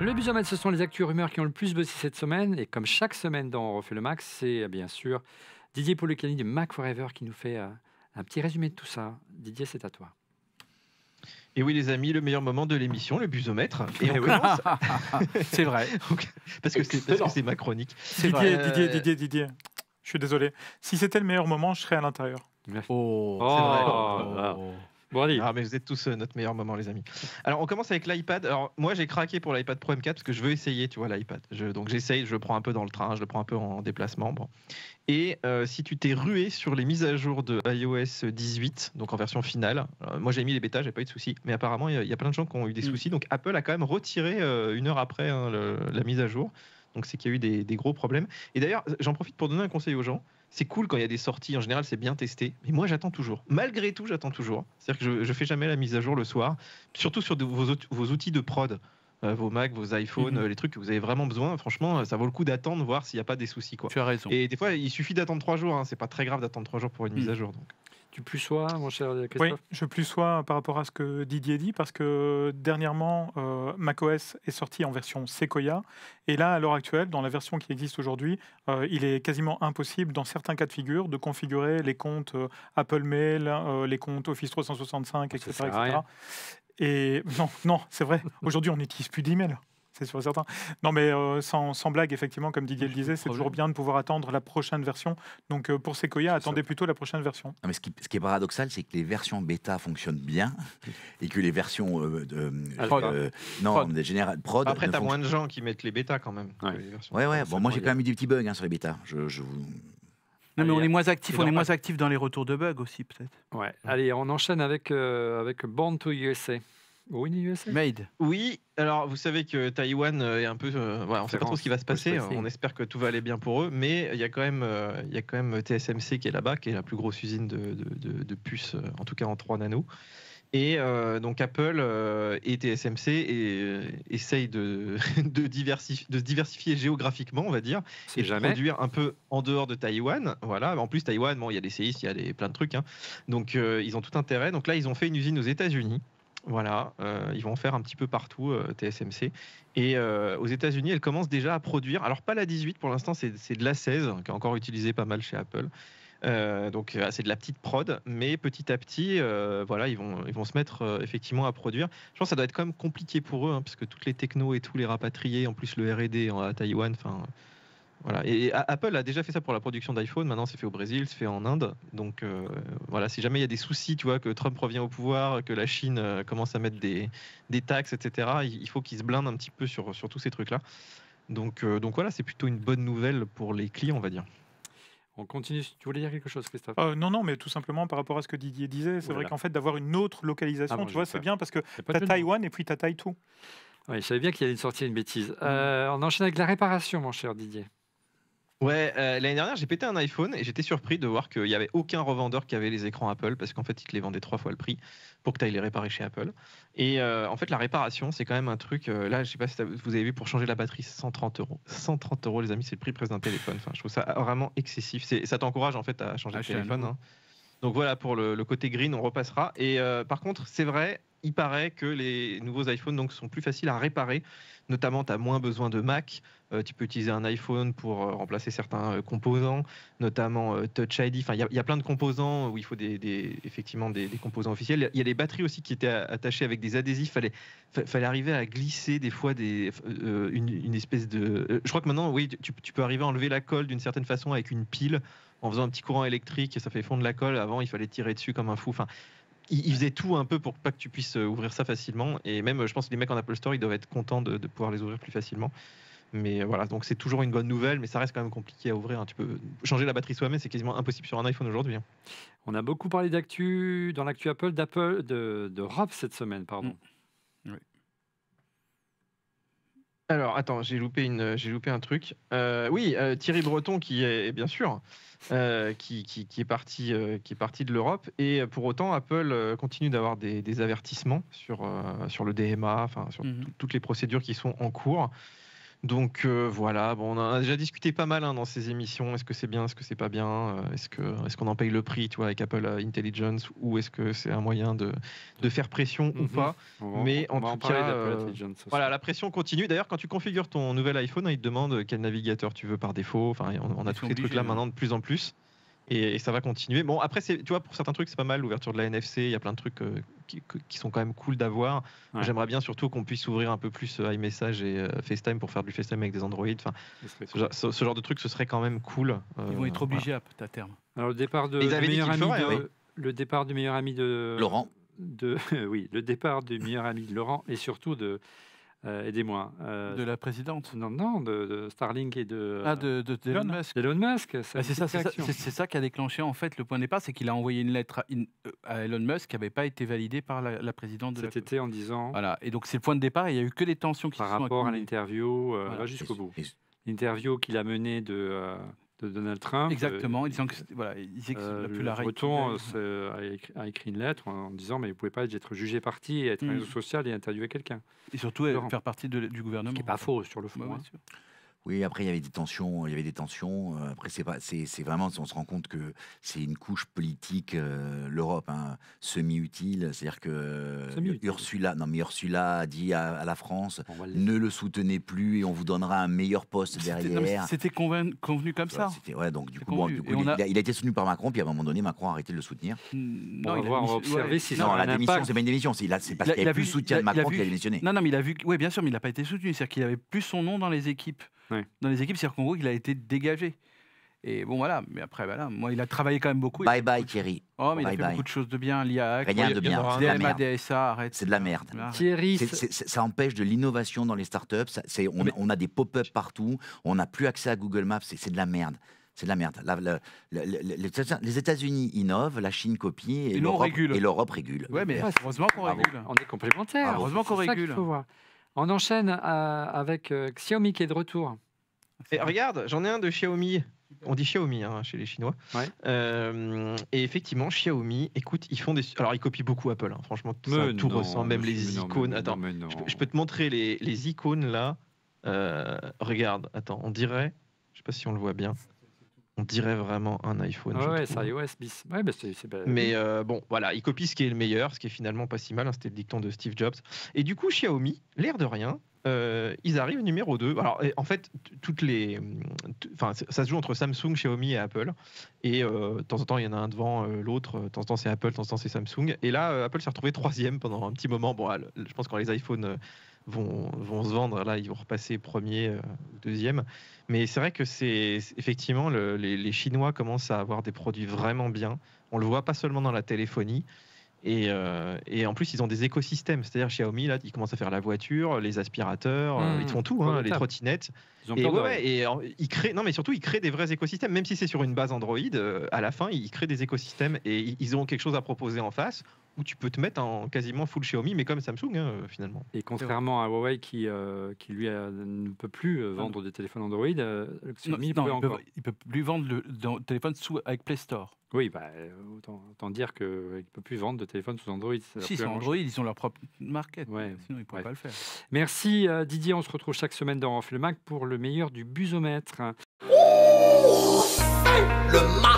Le Busomètre, ce sont les actus rumeurs qui ont le plus bossé cette semaine. Et comme chaque semaine dans On refait le Mac, c'est bien sûr Didier Policani de Mac Forever qui nous fait un petit résumé de tout ça. Didier, c'est à toi. Et oui, les amis, le meilleur moment de l'émission, le busomètre. Et on oui. commence. C'est vrai. parce que c'est ma chronique. Didier. Je suis désolé. Si c'était le meilleur moment, je serais à l'intérieur. Oh, C'est vrai. Bon, allez. Ah, mais vous êtes tous notre meilleur moment, les amis. Alors, on commence avec l'iPad. Alors, moi, j'ai craqué pour l'iPad Pro M4 parce que je veux essayer, tu vois, l'iPad. Donc, j'essaye, je le prends un peu dans le train, je le prends un peu en déplacement. Bon. Et si tu t'es rué sur les mises à jour de iOS 18, donc en version finale, moi j'ai mis les bêtas, j'ai pas eu de soucis, mais apparemment il y a plein de gens qui ont eu des soucis. Donc Apple a quand même retiré une heure après la mise à jour. Donc c'est qu'il y a eu des gros problèmes. Et d'ailleurs, j'en profite pour donner un conseil aux gens. C'est cool quand il y a des sorties, en général c'est bien testé, mais moi j'attends toujours. Malgré tout, j'attends toujours. C'est-à-dire que je fais jamais la mise à jour le soir, surtout sur vos outils de prod. Vos Mac, vos iPhones, les trucs que vous avez vraiment besoin, franchement, ça vaut le coup d'attendre, voir s'il n'y a pas des soucis, quoi. Tu as raison. Et des fois, il suffit d'attendre 3 jours, hein. C'est pas très grave d'attendre 3 jours pour une mise à jour. Donc. Tu plus sois, mon cher Christophe? Oui, je plus sois par rapport à ce que Didier dit, parce que dernièrement, macOS est sorti en version Sequoia, et là, à l'heure actuelle, dans la version qui existe aujourd'hui, il est quasiment impossible, dans certains cas de figure, de configurer les comptes Apple Mail, les comptes Office 365, etc. sert à rien. Et non, c'est vrai. Aujourd'hui, on n'utilise plus d'email. C'est sûr et certain. Non, mais sans blague, effectivement, comme Didier le disait, c'est toujours bien de pouvoir attendre la prochaine version. Donc, pour Sequoia, attendez plutôt la prochaine version. Non, mais ce qui est paradoxal, c'est que les versions bêta fonctionnent bien et que les versions prod. Après, t'as moins de gens qui mettent les bêtas quand même. Ouais. Bon, moi, j'ai quand même eu des petits bugs sur les bêtas. Non, mais on est moins actif dans les retours de bugs aussi, peut-être. Ouais. Allez, on enchaîne avec Born to USA. Oui, USA. Made. Oui, alors vous savez que Taïwan est un peu, on ne sait pas trop ce qui va se passer. On espère que tout va aller bien pour eux, mais il y a quand même TSMC qui est là-bas, qui est la plus grosse usine de puces, en tout cas en 3 nanos. Et donc Apple et TSMC essayent de se diversifier géographiquement, on va dire, et de produire un peu en dehors de Taïwan. Voilà. En plus, Taïwan, il y a des séismes, il y a plein de trucs. Hein. Donc ils ont tout intérêt. Donc là, ils ont fait une usine aux États-Unis. Voilà, ils vont en faire un petit peu partout, TSMC. Et aux États-Unis, elle commence déjà à produire. Alors, pas la 18 pour l'instant, c'est de la 16, qui est encore utilisée pas mal chez Apple. Donc, c'est de la petite prod, mais petit à petit, voilà, ils vont se mettre effectivement à produire. Je pense que ça doit être quand même compliqué pour eux, hein, parce que toutes les technos et tous les rapatriés, en plus le R&D à Taïwan, enfin. Voilà. Et Apple a déjà fait ça pour la production d'iPhone. Maintenant, c'est fait au Brésil, c'est fait en Inde. Donc, voilà, si jamais il y a des soucis, tu vois, que Trump revient au pouvoir, que la Chine commence à mettre des taxes, etc., il faut qu'ils se blindent un petit peu sur tous ces trucs-là. Donc voilà, c'est plutôt une bonne nouvelle pour les clients, on va dire. On continue. Tu voulais dire quelque chose, Christophe? Non, mais tout simplement par rapport à ce que Didier disait, c'est vrai qu'en fait, d'avoir une autre localisation, tu vois, c'est bien parce que tu as Taïwan et puis tu as Taïtou. Oui, je savais bien qu'il y allait sortir une bêtise. On enchaîne avec la réparation, mon cher Didier. Ouais, l'année dernière, j'ai pété un iPhone et j'étais surpris de voir qu'il n'y avait aucun revendeur qui avait les écrans Apple parce qu'en fait, ils te les vendaient 3 fois le prix pour que tu ailles les réparer chez Apple. Et en fait, la réparation, c'est quand même un truc. Là, je sais pas si vous avez vu, pour changer la batterie, 130 €. 130 €, les amis, c'est le prix presque d'un téléphone. Enfin, je trouve ça vraiment excessif. Ça t'encourage en fait à changer de téléphone. Hein. Donc voilà, pour le côté green, on repassera. Et par contre, c'est vrai, il paraît que les nouveaux iPhones donc, sont plus faciles à réparer. Notamment, tu as moins besoin de Mac. Tu peux utiliser un iPhone pour remplacer certains composants, notamment Touch ID. Enfin, il y a plein de composants où il faut effectivement des composants officiels. Il y a des batteries aussi qui étaient attachées avec des adhésifs. Fallait arriver à glisser des fois une espèce de... je crois que maintenant, oui, tu peux arriver à enlever la colle d'une certaine façon avec une pile en faisant un petit courant électrique et ça fait fondre la colle. Avant, il fallait tirer dessus comme un fou. Enfin, ils faisaient tout un peu pour pas que tu puisses ouvrir ça facilement. Et même, je pense que les mecs en Apple Store, ils doivent être contents de pouvoir les ouvrir plus facilement. Mais voilà, donc c'est toujours une bonne nouvelle, mais ça reste quand même compliqué à ouvrir. Hein. Tu peux changer la batterie soi-même, c'est quasiment impossible sur un iPhone aujourd'hui. Hein. On a beaucoup parlé d'actu dans l'actu Apple, d'Europe cette semaine, pardon. Oui. Alors, attends, j'ai loupé un truc. Oui, Thierry Breton, qui est bien sûr, qui est parti de l'Europe, et pour autant, Apple continue d'avoir des avertissements sur le DMA, enfin sur toutes les procédures qui sont en cours. Donc voilà, bon, on a déjà discuté pas mal dans ces émissions. Est-ce que c'est bien, est-ce que c'est pas bien, est-ce qu'on en paye le prix, tu vois, avec Apple Intelligence, ou est-ce que c'est un moyen de faire pression ou pas. Mais en tout cas, voilà, la pression continue. D'ailleurs, quand tu configures ton nouvel iPhone, il te demande quel navigateur tu veux par défaut. Enfin, on a tous ces trucs-là maintenant de plus en plus. Et ça va continuer. Bon, après, tu vois, pour certains trucs, c'est pas mal, l'ouverture de la NFC. Il y a plein de trucs qui sont quand même cool d'avoir. Ouais. J'aimerais bien surtout qu'on puisse ouvrir un peu plus iMessage et FaceTime pour faire du FaceTime avec des Android. Enfin, ce genre de truc, ce serait quand même cool. Ils vont être obligés à terme. Alors, le départ du meilleur ami de Laurent. Oui, le départ du meilleur ami de Laurent et surtout de... aidez-moi. De la présidente. Non, de Starlink et de... Elon Musk. Elon Musk. C'est ça qui a déclenché en fait le point de départ, c'est qu'il a envoyé une lettre à Elon Musk qui n'avait pas été validée par la présidente de cet été en disant... Voilà, et donc c'est le point de départ, et il n'y a eu que des tensions qui par se sont rapport à l'interview, voilà. Jusqu'au bout. L'interview qu'il a menée de Donald Trump. Exactement, disant que voilà, il disait que la Breton a écrit une lettre en disant mais vous ne pouvez pas être jugé parti et être un réseau social et interviewer quelqu'un. Et surtout faire partie du gouvernement. Ce qui n'est pas faux sur le fond. Bah, Oui, après il y avait des tensions. Après c'est vraiment, on se rend compte que c'est une couche politique, l'Europe, semi-utile. C'est-à-dire que Ursula a dit à la France, ne le soutenez plus et on vous donnera un meilleur poste derrière. C'était convenu comme ça. Donc du coup, il a été soutenu par Macron, puis à un moment donné, Macron a arrêté de le soutenir. On va observer si ça a la démission, c'est pas une démission. C'est parce qu'il n'y avait plus de soutien de Macron qu'il a démissionné. Non, mais il a vu. Oui, bien sûr, mais il n'a pas été soutenu. C'est-à-dire qu'il n'avait plus son nom dans les équipes. Ouais. Dans les équipes, c'est-à-dire qu'en gros, il a été dégagé. Et bon, voilà. Mais après, voilà. Moi, il a travaillé quand même beaucoup. Bye bye, Thierry. Oh, mais il a fait beaucoup de choses de bien. L'IA, rien de bien. DMA, DSA, arrête. C'est de la merde. Thierry, ça empêche de l'innovation dans les startups. On a des pop-up partout. On n'a plus accès à Google Maps. C'est de la merde. C'est de la merde. Les États-Unis innovent, la Chine copie et l'Europe régule. Ouais, mais heureusement qu'on régule. On est complémentaires. Heureusement qu'on régule. On enchaîne avec Xiaomi qui est de retour. Et regarde, j'en ai un de Xiaomi. On dit Xiaomi chez les Chinois. Ouais. Et effectivement, Xiaomi, écoute, ils copient beaucoup Apple. Franchement, tout ressemble, même les icônes. Attends, je peux te montrer les icônes là. Regarde, attends, on dirait, je sais pas si on le voit bien. On dirait vraiment un iPhone. Ouais, c'est iOS bis. Ouais, mais bon, voilà, ils copient ce qui est le meilleur, ce qui est finalement pas si mal. C'était le dicton de Steve Jobs. Et du coup, Xiaomi, l'air de rien, ils arrivent numéro 2. Alors, en fait, ça se joue entre Samsung, Xiaomi et Apple. Et de temps en temps, il y en a un devant l'autre. De temps en temps, c'est Apple, de temps en temps, c'est Samsung. Et là, Apple s'est retrouvé 3e pendant un petit moment. Bon, je pense que quand les iPhones vont se vendre, là, ils vont repasser premier ou 2e. Mais c'est vrai que effectivement, les Chinois commencent à avoir des produits vraiment bien. On le voit pas seulement dans la téléphonie. Et en plus, ils ont des écosystèmes. C'est-à-dire, Xiaomi, là, ils commencent à faire la voiture, les aspirateurs, ils font tout, les trottinettes. Ils créent, non, mais surtout, ils créent des vrais écosystèmes. Même si c'est sur une base Android, à la fin, ils créent des écosystèmes et ils ont quelque chose à proposer en face où tu peux te mettre en quasiment full Xiaomi, mais comme Samsung, finalement. Et contrairement à Huawei qui lui ne peut plus vendre des téléphones Android, Xiaomi il peut plus vendre le téléphone avec Play Store. Oui, autant dire qu'il ne peut plus vendre de téléphone sous Android. Si, sur Android, ils ont leur propre market. Ouais, sinon, ils ne pourraient pas le faire. Merci Didier, on se retrouve chaque semaine dans On refait le Mac pour le meilleur du busomètre. Le Mac